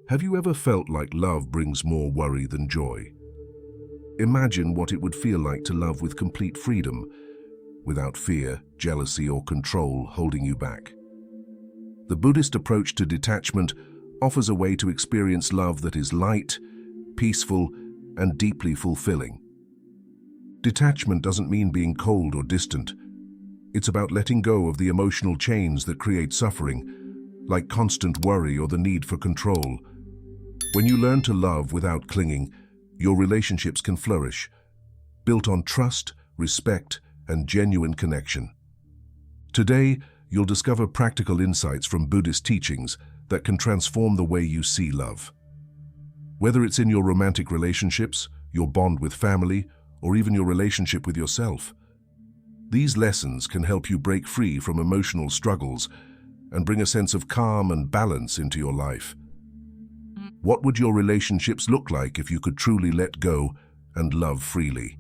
Have you ever felt like love brings more worry than joy? Imagine what it would feel like to love with complete freedom, without fear, jealousy, or control holding you back. The Buddhist approach to detachment offers a way to experience love that is light, peaceful, and deeply fulfilling. Detachment doesn't mean being cold or distant. It's about letting go of the emotional chains that create suffering, like constant worry or the need for control. When you learn to love without clinging, your relationships can flourish, built on trust, respect, and genuine connection. Today, you'll discover practical insights from Buddhist teachings that can transform the way you see love. Whether it's in your romantic relationships, your bond with family, or even your relationship with yourself, these lessons can help you break free from emotional struggles and bring a sense of calm and balance into your life. What would your relationships look like if you could truly let go and love freely?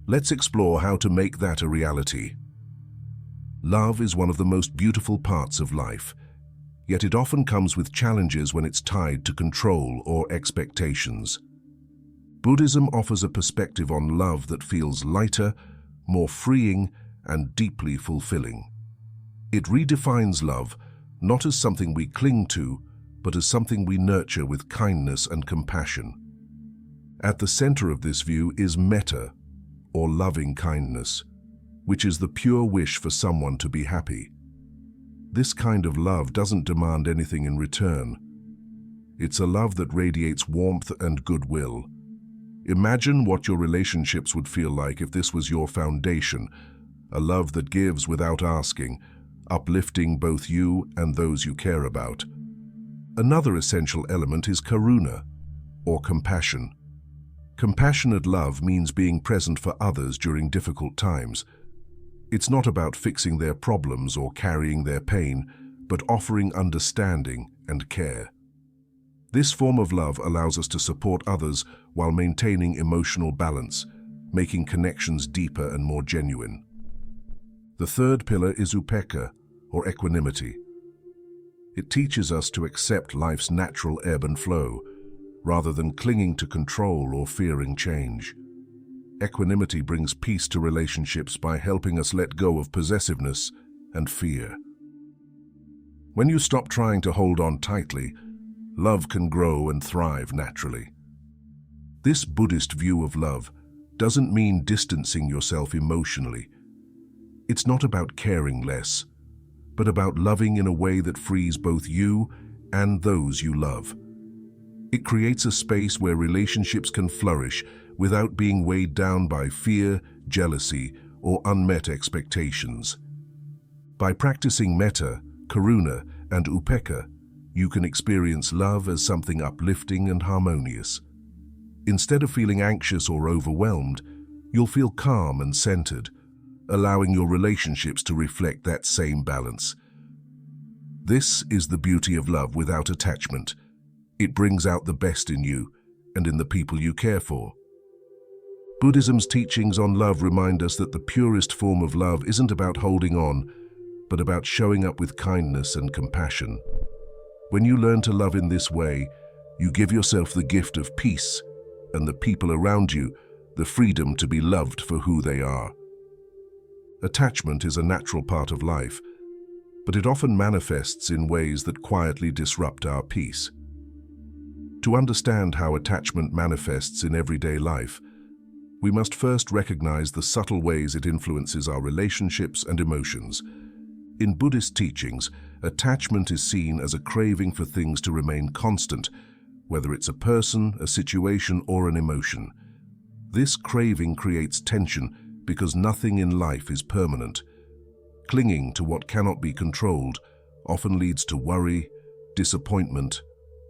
Let's explore how to make that a reality. Love is one of the most beautiful parts of life, yet it often comes with challenges when it's tied to control or expectations. Buddhism offers a perspective on love that feels lighter, more freeing, and deeply fulfilling. It redefines love not as something we cling to, but as something we nurture with kindness and compassion. At the center of this view is Metta, or loving kindness, which is the pure wish for someone to be happy. This kind of love doesn't demand anything in return. It's a love that radiates warmth and goodwill. Imagine what your relationships would feel like if this was your foundation, a love that gives without asking, uplifting both you and those you care about. Another essential element is Karuna, or compassion. Compassionate love means being present for others during difficult times. It's not about fixing their problems or carrying their pain, but offering understanding and care. This form of love allows us to support others while maintaining emotional balance, making connections deeper and more genuine. The third pillar is Upekkha, or equanimity. It teaches us to accept life's natural ebb and flow, rather than clinging to control or fearing change. Equanimity brings peace to relationships by helping us let go of possessiveness and fear. When you stop trying to hold on tightly, love can grow and thrive naturally. This Buddhist view of love doesn't mean distancing yourself emotionally. It's not about caring less, but about loving in a way that frees both you and those you love. It creates a space where relationships can flourish without being weighed down by fear, jealousy, or unmet expectations. By practicing Metta, Karuna, and Upekkha, you can experience love as something uplifting and harmonious. Instead of feeling anxious or overwhelmed, you'll feel calm and centered, allowing your relationships to reflect that same balance. This is the beauty of love without attachment. It brings out the best in you and in the people you care for. Buddhism's teachings on love remind us that the purest form of love isn't about holding on, but about showing up with kindness and compassion. When you learn to love in this way, you give yourself the gift of peace and the people around you the freedom to be loved for who they are. Attachment is a natural part of life, but it often manifests in ways that quietly disrupt our peace. To understand how attachment manifests in everyday life, we must first recognize the subtle ways it influences our relationships and emotions. In Buddhist teachings, attachment is seen as a craving for things to remain constant, whether it's a person, a situation, or an emotion. This craving creates tension because nothing in life is permanent. Clinging to what cannot be controlled often leads to worry, disappointment,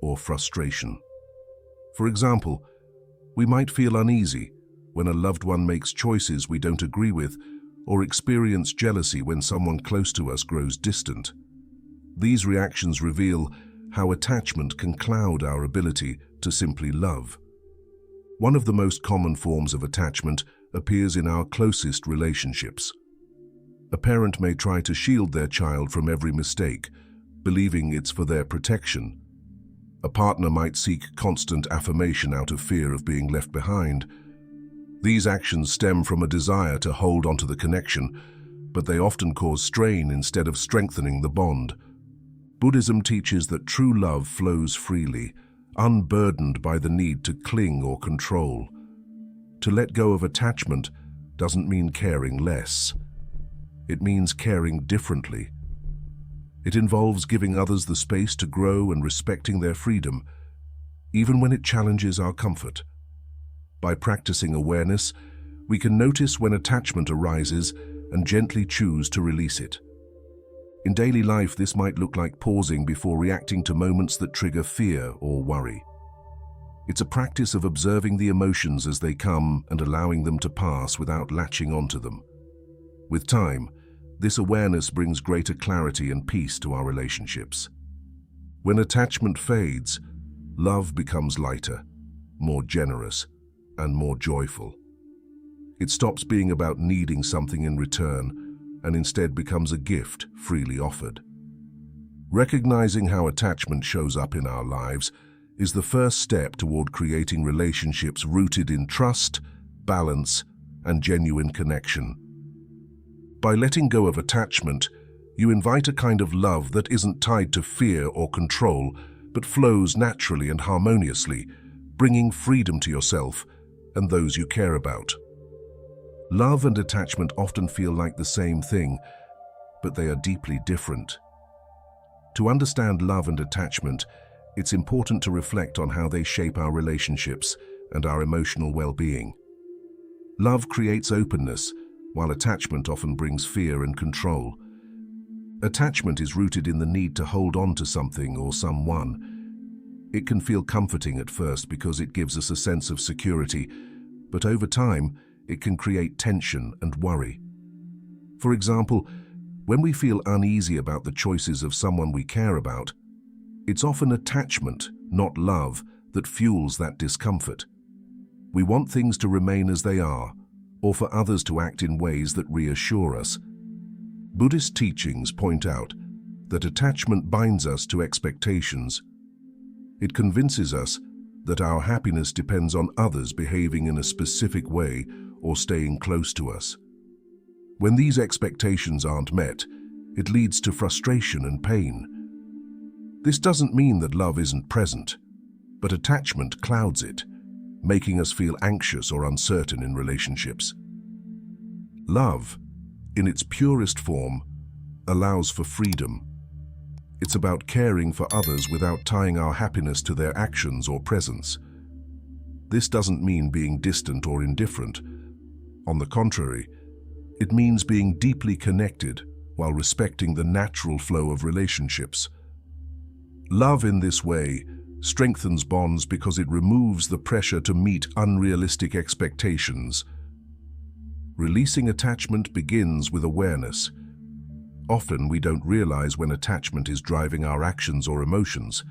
or frustration. For example, we might feel uneasy when a loved one makes choices we don't agree with, or experience jealousy when someone close to us grows distant. These reactions reveal how attachment can cloud our ability to simply love. One of the most common forms of attachment appears in our closest relationships. A parent may try to shield their child from every mistake, believing it's for their protection. A partner might seek constant affirmation out of fear of being left behind. These actions stem from a desire to hold onto the connection, but they often cause strain instead of strengthening the bond. Buddhism teaches that true love flows freely, unburdened by the need to cling or control. To let go of attachment doesn't mean caring less. It means caring differently. It involves giving others the space to grow and respecting their freedom, even when it challenges our comfort. By practicing awareness, we can notice when attachment arises and gently choose to release it. In daily life, this might look like pausing before reacting to moments that trigger fear or worry. It's a practice of observing the emotions as they come and allowing them to pass without latching onto them. With time, this awareness brings greater clarity and peace to our relationships. When attachment fades, love becomes lighter, more generous, and more joyful. It stops being about needing something in return and instead becomes a gift freely offered. Recognizing how attachment shows up in our lives is the first step toward creating relationships rooted in trust, balance, and genuine connection. By letting go of attachment, you invite a kind of love that isn't tied to fear or control, but flows naturally and harmoniously, bringing freedom to yourself and those you care about. Love and attachment often feel like the same thing, but they are deeply different. To understand love and attachment, it's important to reflect on how they shape our relationships and our emotional well-being. Love creates openness, while attachment often brings fear and control. Attachment is rooted in the need to hold on to something or someone. It can feel comforting at first because it gives us a sense of security, but over time, it can create tension and worry. For example, when we feel uneasy about the choices of someone we care about, it's often attachment, not love, that fuels that discomfort. We want things to remain as they are, or for others to act in ways that reassure us. Buddhist teachings point out that attachment binds us to expectations. It convinces us that our happiness depends on others behaving in a specific way or staying close to us. When these expectations aren't met, it leads to frustration and pain. This doesn't mean that love isn't present, but attachment clouds it, making us feel anxious or uncertain in relationships. Love, in its purest form, allows for freedom. It's about caring for others without tying our happiness to their actions or presence. This doesn't mean being distant or indifferent. On the contrary, it means being deeply connected while respecting the natural flow of relationships. Love in this way strengthens bonds because it removes the pressure to meet unrealistic expectations. Releasing attachment begins with awareness. Often we don't realize when attachment is driving our actions or emotions.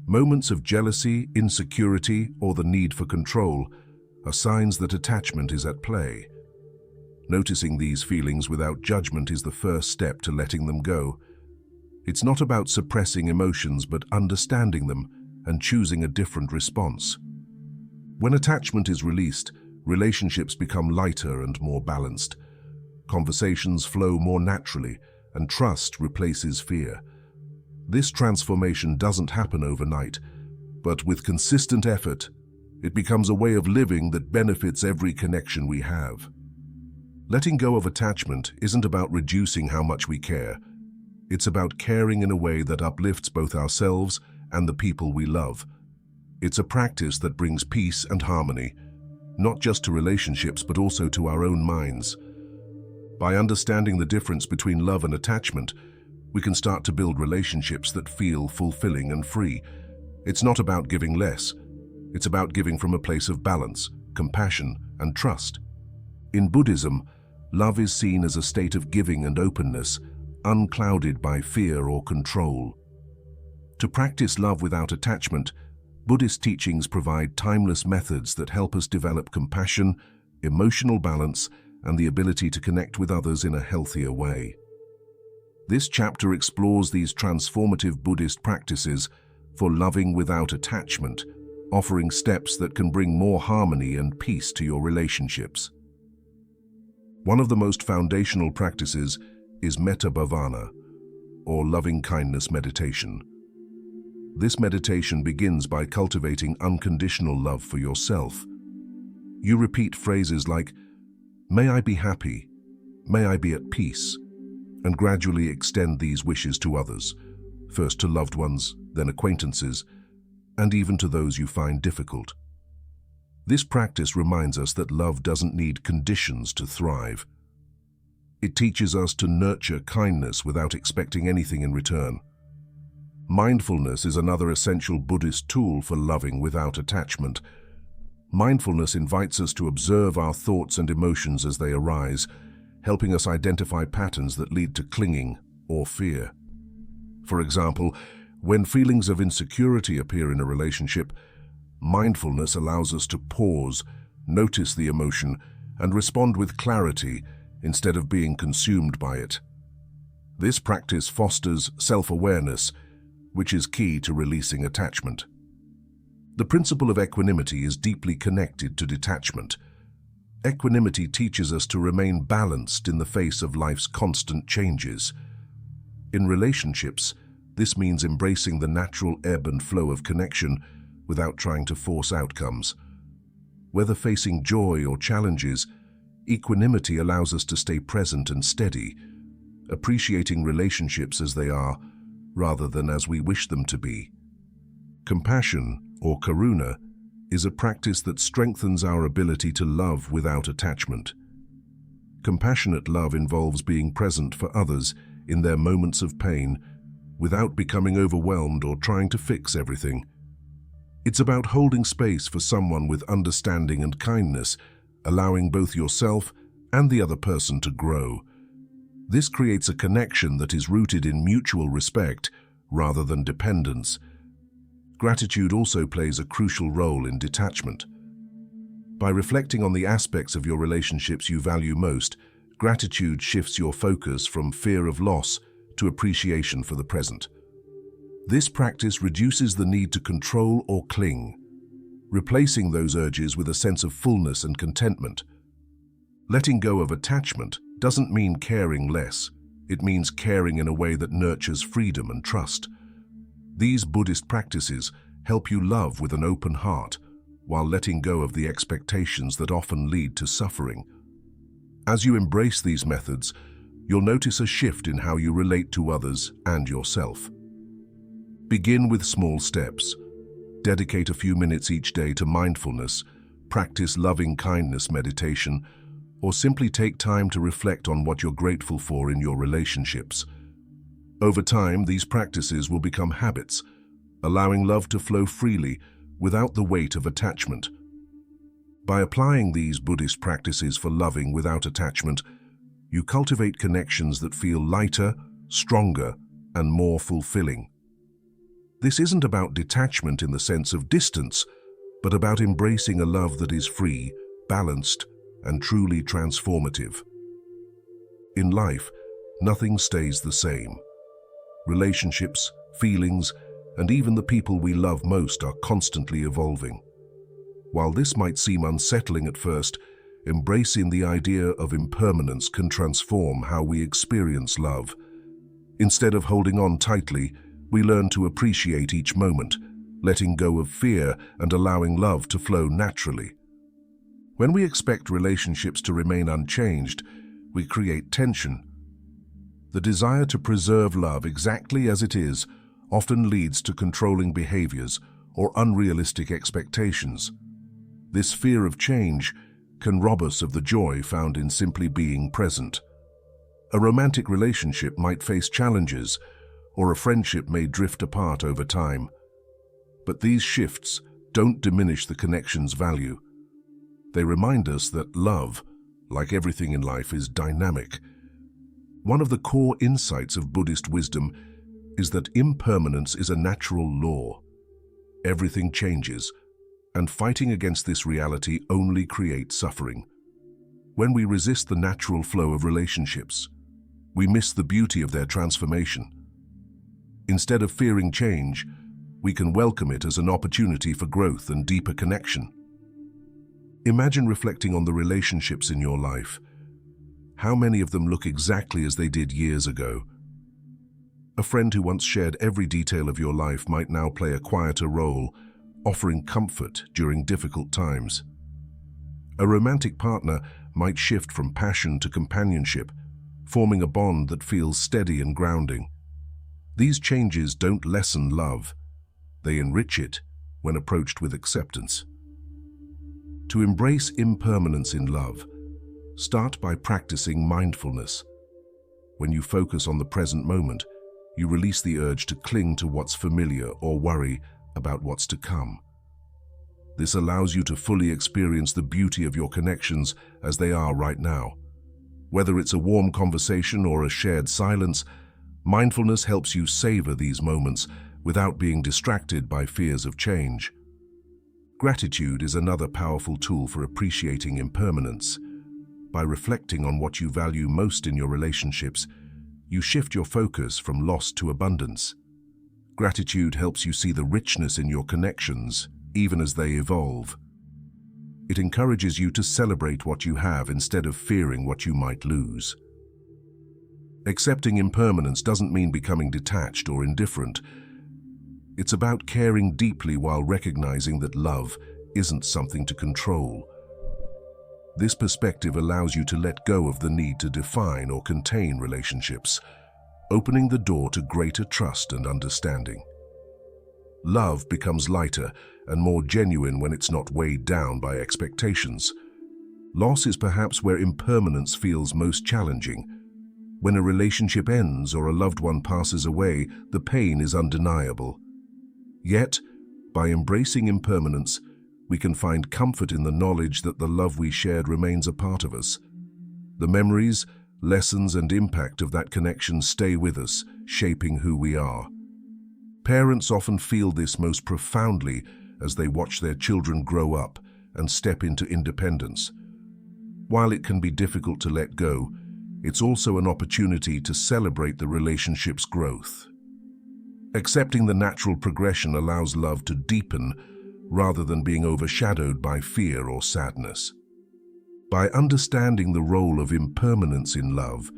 Moments of jealousy, insecurity, or the need for control are signs that attachment is at play. Noticing these feelings without judgment is the first step to letting them go. It's not about suppressing emotions, but understanding them and choosing a different response. When attachment is released, relationships become lighter and more balanced. Conversations flow more naturally, and trust replaces fear. This transformation doesn't happen overnight, but with consistent effort, it becomes a way of living that benefits every connection we have. Letting go of attachment isn't about reducing how much we care. It's about caring in a way that uplifts both ourselves and the people we love. It's a practice that brings peace and harmony, not just to relationships but also to our own minds. By understanding the difference between love and attachment, we can start to build relationships that feel fulfilling and free. It's not about giving less. It's about giving from a place of balance, compassion, and trust. In Buddhism, love is seen as a state of giving and openness, unclouded by fear or control. To practice love without attachment, Buddhist teachings provide timeless methods that help us develop compassion, emotional balance, and the ability to connect with others in a healthier way. This chapter explores these transformative Buddhist practices, for loving without attachment, offering steps that can bring more harmony and peace to your relationships. One of the most foundational practices is Metta Bhavana, or loving-kindness meditation. This meditation begins by cultivating unconditional love for yourself. You repeat phrases like, "May I be happy," "May I be at peace," and gradually extend these wishes to others, first to loved ones, then acquaintances, and even to those you find difficult. This practice reminds us that love doesn't need conditions to thrive. It teaches us to nurture kindness without expecting anything in return. Mindfulness is another essential Buddhist tool for loving without attachment. Mindfulness invites us to observe our thoughts and emotions as they arise, helping us identify patterns that lead to clinging or fear. For example, when feelings of insecurity appear in a relationship, mindfulness allows us to pause, notice the emotion, and respond with clarity instead of being consumed by it. This practice fosters self-awareness, which is key to releasing attachment. The principle of equanimity is deeply connected to detachment. Equanimity teaches us to remain balanced in the face of life's constant changes. In relationships, this means embracing the natural ebb and flow of connection without trying to force outcomes. Whether facing joy or challenges, equanimity allows us to stay present and steady, appreciating relationships as they are, rather than as we wish them to be. Compassion, or Karuna, is a practice that strengthens our ability to love without attachment. Compassionate love involves being present for others in their moments of pain without becoming overwhelmed or trying to fix everything. It's about holding space for someone with understanding and kindness, allowing both yourself and the other person to grow. This creates a connection that is rooted in mutual respect rather than dependence. Gratitude also plays a crucial role in detachment. By reflecting on the aspects of your relationships you value most, gratitude shifts your focus from fear of loss to appreciation for the present. This practice reduces the need to control or cling, replacing those urges with a sense of fullness and contentment. Letting go of attachment doesn't mean caring less. It means caring in a way that nurtures freedom and trust. These Buddhist practices help you love with an open heart, while letting go of the expectations that often lead to suffering. As you embrace these methods, you'll notice a shift in how you relate to others and yourself. Begin with small steps. Dedicate a few minutes each day to mindfulness, practice loving-kindness meditation, or simply take time to reflect on what you're grateful for in your relationships. Over time, these practices will become habits, allowing love to flow freely without the weight of attachment. By applying these Buddhist practices for loving without attachment, you cultivate connections that feel lighter, stronger, and more fulfilling. This isn't about detachment in the sense of distance, but about embracing a love that is free, balanced, and truly transformative. In life, nothing stays the same. Relationships, feelings, and even the people we love most are constantly evolving. While this might seem unsettling at first, embracing the idea of impermanence can transform how we experience love. Instead of holding on tightly, we learn to appreciate each moment, letting go of fear and allowing love to flow naturally. When we expect relationships to remain unchanged, we create tension. The desire to preserve love exactly as it is often leads to controlling behaviors or unrealistic expectations. This fear of change can rob us of the joy found in simply being present. A romantic relationship might face challenges, or a friendship may drift apart over time. But these shifts don't diminish the connection's value. They remind us that love, like everything in life, is dynamic. One of the core insights of Buddhist wisdom is that impermanence is a natural law. Everything changes, and fighting against this reality only creates suffering. When we resist the natural flow of relationships, we miss the beauty of their transformation. Instead of fearing change, we can welcome it as an opportunity for growth and deeper connection. Imagine reflecting on the relationships in your life. How many of them look exactly as they did years ago? A friend who once shared every detail of your life might now play a quieter role, offering comfort during difficult times. A romantic partner might shift from passion to companionship, forming a bond that feels steady and grounding. These changes don't lessen love, they enrich it when approached with acceptance. To embrace impermanence in love, start by practicing mindfulness. When you focus on the present moment, you release the urge to cling to what's familiar or worry about what's to come. This allows you to fully experience the beauty of your connections as they are right now. Whether it's a warm conversation or a shared silence, mindfulness helps you savor these moments without being distracted by fears of change. Gratitude is another powerful tool for appreciating impermanence. By reflecting on what you value most in your relationships, you shift your focus from loss to abundance. Gratitude helps you see the richness in your connections, even as they evolve. It encourages you to celebrate what you have instead of fearing what you might lose. Accepting impermanence doesn't mean becoming detached or indifferent. It's about caring deeply while recognizing that love isn't something to control. This perspective allows you to let go of the need to define or contain relationships, opening the door to greater trust and understanding. Love becomes lighter and more genuine when it's not weighed down by expectations. Loss is perhaps where impermanence feels most challenging. When a relationship ends or a loved one passes away, the pain is undeniable. Yet, by embracing impermanence, we can find comfort in the knowledge that the love we shared remains a part of us. The memories, lessons, and impact of that connection stay with us, shaping who we are. Parents often feel this most profoundly as they watch their children grow up and step into independence. While it can be difficult to let go, it's also an opportunity to celebrate the relationship's growth. Accepting the natural progression allows love to deepen rather than being overshadowed by fear or sadness. By understanding the role of impermanence in love,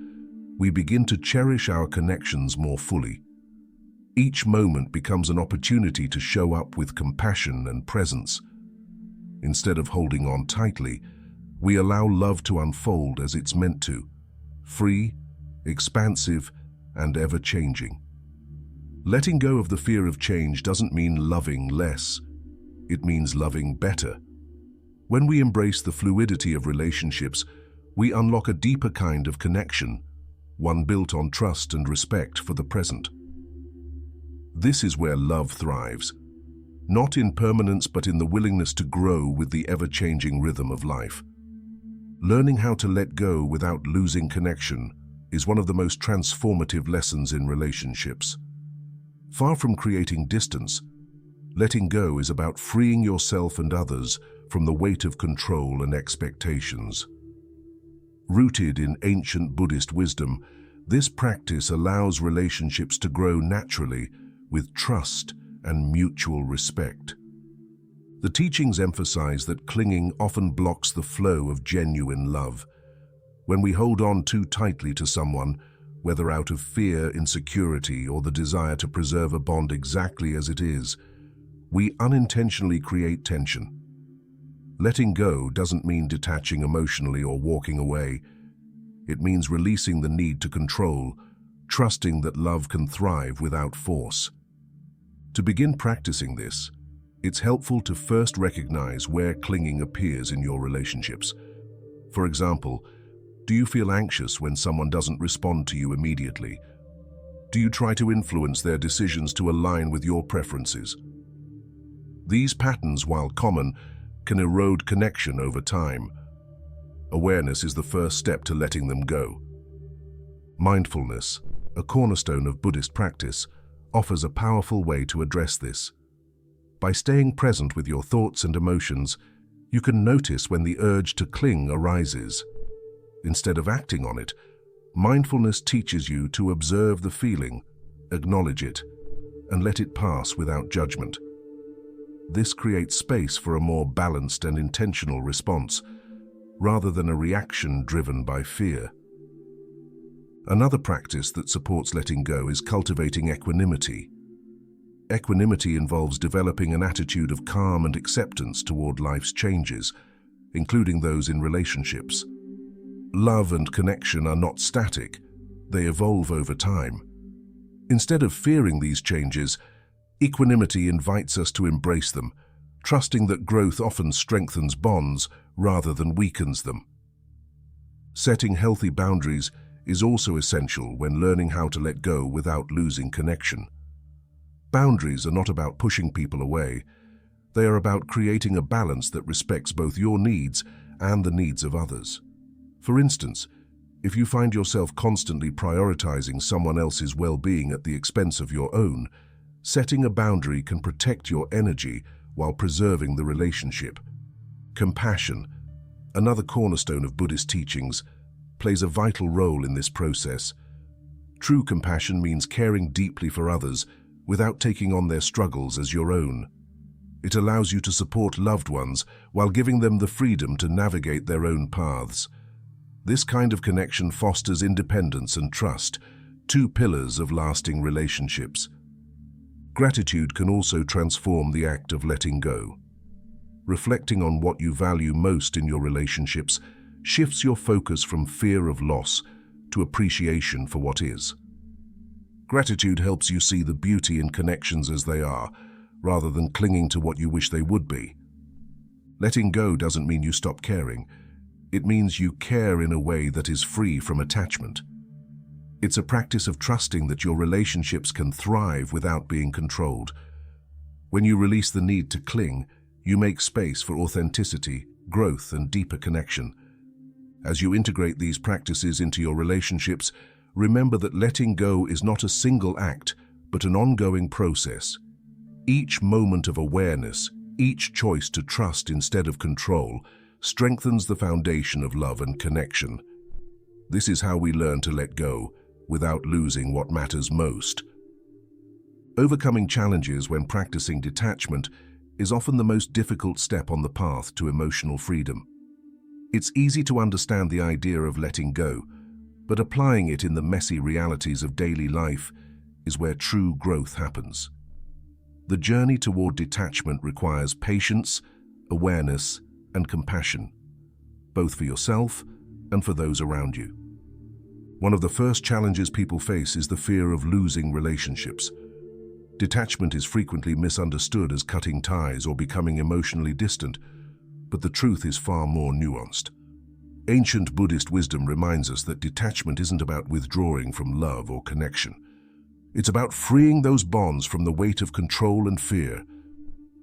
we begin to cherish our connections more fully. Each moment becomes an opportunity to show up with compassion and presence. Instead of holding on tightly, we allow love to unfold as it's meant to, free, expansive, and ever-changing. Letting go of the fear of change doesn't mean loving less. It means loving better. When we embrace the fluidity of relationships, we unlock a deeper kind of connection, one built on trust and respect for the present. This is where love thrives, not in permanence but in the willingness to grow with the ever-changing rhythm of life. Learning how to let go without losing connection is one of the most transformative lessons in relationships. Far from creating distance, letting go is about freeing yourself and others from the weight of control and expectations. Rooted in ancient Buddhist wisdom, this practice allows relationships to grow naturally with trust and mutual respect. The teachings emphasize that clinging often blocks the flow of genuine love. When we hold on too tightly to someone, whether out of fear, insecurity, or the desire to preserve a bond exactly as it is, we unintentionally create tension. Letting go doesn't mean detaching emotionally or walking away. It means releasing the need to control, trusting that love can thrive without force. To begin practicing this, it's helpful to first recognize where clinging appears in your relationships. For example, do you feel anxious when someone doesn't respond to you immediately? Do you try to influence their decisions to align with your preferences? These patterns, while common, can erode connection over time. Awareness is the first step to letting them go. Mindfulness, a cornerstone of Buddhist practice, offers a powerful way to address this. By staying present with your thoughts and emotions, you can notice when the urge to cling arises. Instead of acting on it, mindfulness teaches you to observe the feeling, acknowledge it, and let it pass without judgment. This creates space for a more balanced and intentional response, rather than a reaction driven by fear. Another practice that supports letting go is cultivating equanimity. Equanimity involves developing an attitude of calm and acceptance toward life's changes, including those in relationships. Love and connection are not static, they evolve over time. Instead of fearing these changes, equanimity invites us to embrace them, trusting that growth often strengthens bonds rather than weakens them. Setting healthy boundaries is also essential when learning how to let go without losing connection. Boundaries are not about pushing people away. They are about creating a balance that respects both your needs and the needs of others. For instance, if you find yourself constantly prioritizing someone else's well-being at the expense of your own, setting a boundary can protect your energy while preserving the relationship. Compassion, another cornerstone of Buddhist teachings, plays a vital role in this process. True compassion means caring deeply for others without taking on their struggles as your own. It allows you to support loved ones while giving them the freedom to navigate their own paths. This kind of connection fosters independence and trust, two pillars of lasting relationships. Gratitude can also transform the act of letting go. Reflecting on what you value most in your relationships shifts your focus from fear of loss to appreciation for what is. Gratitude helps you see the beauty in connections as they are, rather than clinging to what you wish they would be. Letting go doesn't mean you stop caring. It means you care in a way that is free from attachment. It's a practice of trusting that your relationships can thrive without being controlled. When you release the need to cling, you make space for authenticity, growth, and deeper connection. As you integrate these practices into your relationships, remember that letting go is not a single act, but an ongoing process. Each moment of awareness, each choice to trust instead of control, strengthens the foundation of love and connection. This is how we learn to let go without losing what matters most. Overcoming challenges when practicing detachment is often the most difficult step on the path to emotional freedom. It's easy to understand the idea of letting go, but applying it in the messy realities of daily life is where true growth happens. The journey toward detachment requires patience, awareness, and compassion, both for yourself and for those around you. One of the first challenges people face is the fear of losing relationships. Detachment is frequently misunderstood as cutting ties or becoming emotionally distant, but the truth is far more nuanced. Ancient Buddhist wisdom reminds us that detachment isn't about withdrawing from love or connection. It's about freeing those bonds from the weight of control and fear.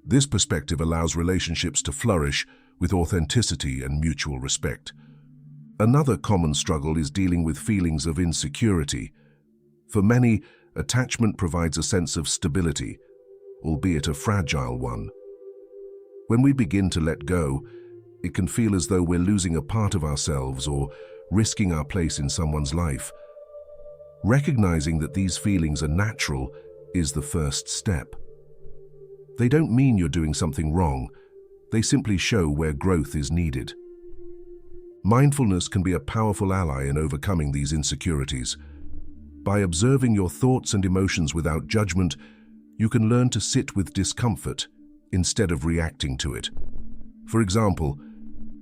This perspective allows relationships to flourish with authenticity and mutual respect. Another common struggle is dealing with feelings of insecurity. For many, attachment provides a sense of stability, albeit a fragile one. When we begin to let go, it can feel as though we're losing a part of ourselves or risking our place in someone's life. Recognizing that these feelings are natural is the first step. They don't mean you're doing something wrong. They simply show where growth is needed. Mindfulness can be a powerful ally in overcoming these insecurities. By observing your thoughts and emotions without judgment, you can learn to sit with discomfort instead of reacting to it. For example,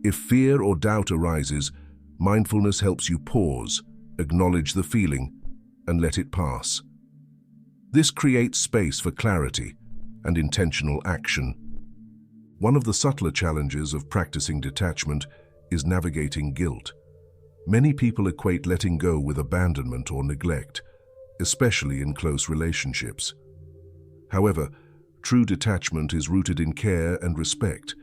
if fear or doubt arises, mindfulness helps you pause, acknowledge the feeling, and let it pass. This creates space for clarity and intentional action. One of the subtler challenges of practicing detachment is navigating guilt. Many people equate letting go with abandonment or neglect, especially in close relationships. However, true detachment is rooted in care and respect.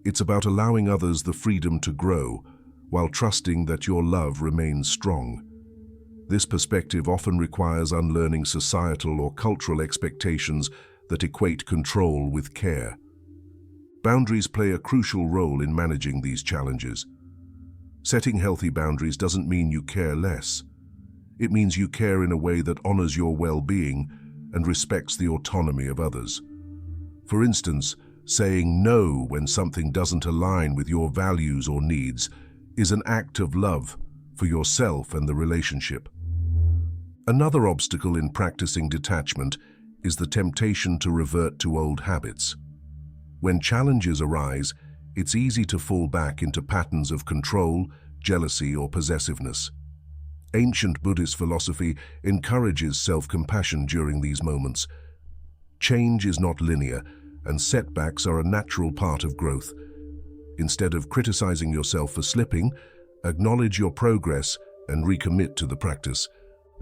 It's about allowing others the freedom to grow while trusting that your love remains strong. This perspective often requires unlearning societal or cultural expectations that equate control with care. Boundaries play a crucial role in managing these challenges. Setting healthy boundaries doesn't mean you care less. It means you care in a way that honors your well-being and respects the autonomy of others. For instance, saying no when something doesn't align with your values or needs is an act of love for yourself and the relationship. Another obstacle in practicing detachment is the temptation to revert to old habits. When challenges arise, it's easy to fall back into patterns of control, jealousy, or possessiveness. Ancient Buddhist philosophy encourages self-compassion during these moments. Change is not linear, and setbacks are a natural part of growth. Instead of criticizing yourself for slipping, acknowledge your progress and recommit to the practice.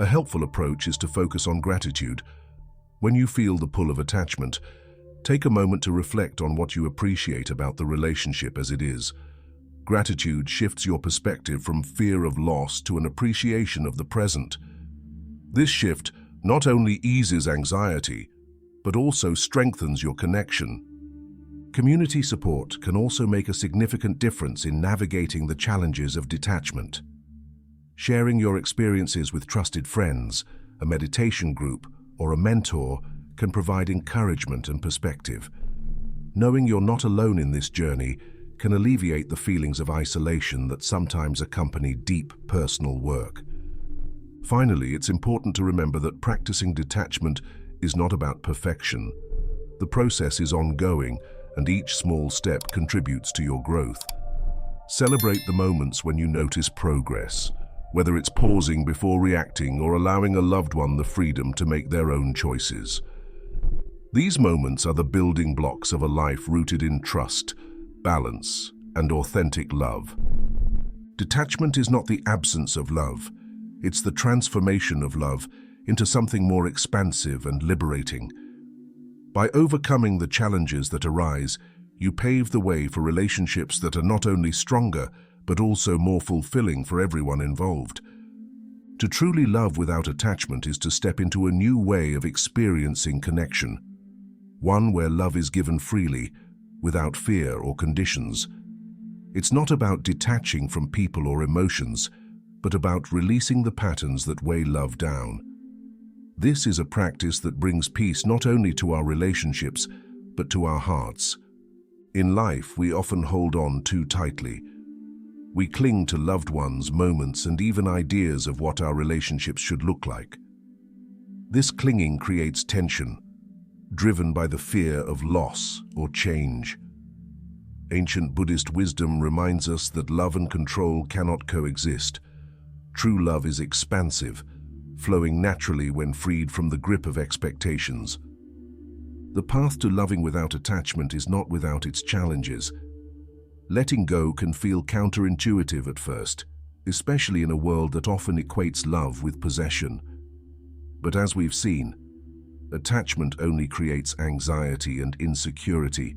A helpful approach is to focus on gratitude. When you feel the pull of attachment, take a moment to reflect on what you appreciate about the relationship as it is. Gratitude shifts your perspective from fear of loss to an appreciation of the present. This shift not only eases anxiety, but also strengthens your connection. Community support can also make a significant difference in navigating the challenges of detachment. Sharing your experiences with trusted friends, a meditation group, or a mentor can provide encouragement and perspective. Knowing you're not alone in this journey can alleviate the feelings of isolation that sometimes accompany deep personal work. Finally, it's important to remember that practicing detachment is not about perfection. The process is ongoing, and each small step contributes to your growth. Celebrate the moments when you notice progress, whether it's pausing before reacting or allowing a loved one the freedom to make their own choices. These moments are the building blocks of a life rooted in trust, balance, and authentic love. Detachment is not the absence of love, it's the transformation of love into something more expansive and liberating. By overcoming the challenges that arise, you pave the way for relationships that are not only stronger, but also more fulfilling for everyone involved. To truly love without attachment is to step into a new way of experiencing connection, one where love is given freely, without fear or conditions. It's not about detaching from people or emotions, but about releasing the patterns that weigh love down. This is a practice that brings peace not only to our relationships, but to our hearts. In life, we often hold on too tightly. We cling to loved ones, moments, and even ideas of what our relationships should look like. This clinging creates tension, driven by the fear of loss or change. Ancient Buddhist wisdom reminds us that love and control cannot coexist. True love is expansive, flowing naturally when freed from the grip of expectations. The path to loving without attachment is not without its challenges. Letting go can feel counterintuitive at first, especially in a world that often equates love with possession. But as we've seen, attachment only creates anxiety and insecurity,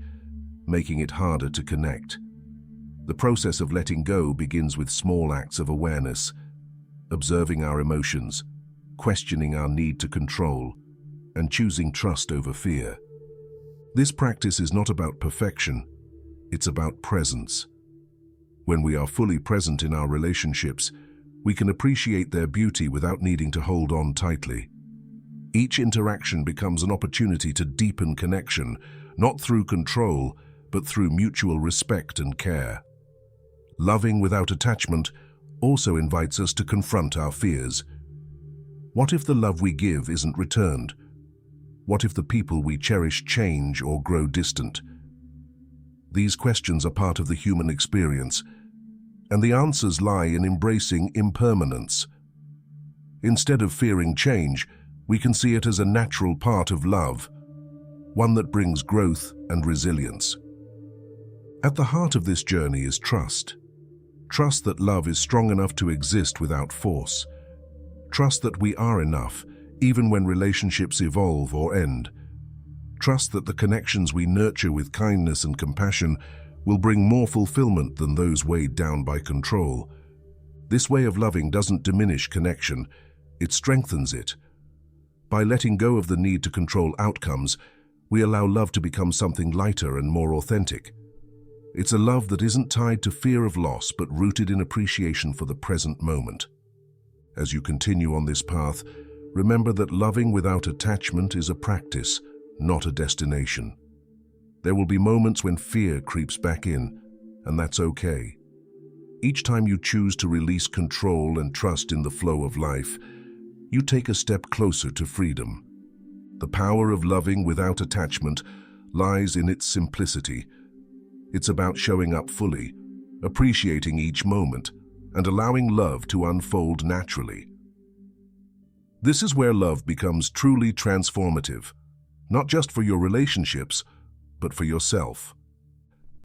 making it harder to connect. The process of letting go begins with small acts of awareness, observing our emotions, questioning our need to control, and choosing trust over fear. This practice is not about perfection, it's about presence. When we are fully present in our relationships, we can appreciate their beauty without needing to hold on tightly. Each interaction becomes an opportunity to deepen connection, not through control, but through mutual respect and care. Loving without attachment also invites us to confront our fears. What if the love we give isn't returned? What if the people we cherish change or grow distant? These questions are part of the human experience, and the answers lie in embracing impermanence. Instead of fearing change, we can see it as a natural part of love, one that brings growth and resilience. At the heart of this journey is trust. Trust that love is strong enough to exist without force. Trust that we are enough, even when relationships evolve or end. Trust that the connections we nurture with kindness and compassion will bring more fulfillment than those weighed down by control. This way of loving doesn't diminish connection, it strengthens it. By letting go of the need to control outcomes, we allow love to become something lighter and more authentic. It's a love that isn't tied to fear of loss, but rooted in appreciation for the present moment. As you continue on this path, Remember that loving without attachment is a practice, not a destination. There will be moments when fear creeps back in, and that's okay. Each time you choose to release control and trust in the flow of life, you take a step closer to freedom. The power of loving without attachment lies in its simplicity. It's about showing up fully, appreciating each moment, and allowing love to unfold naturally. This is where love becomes truly transformative, not just for your relationships, but for yourself.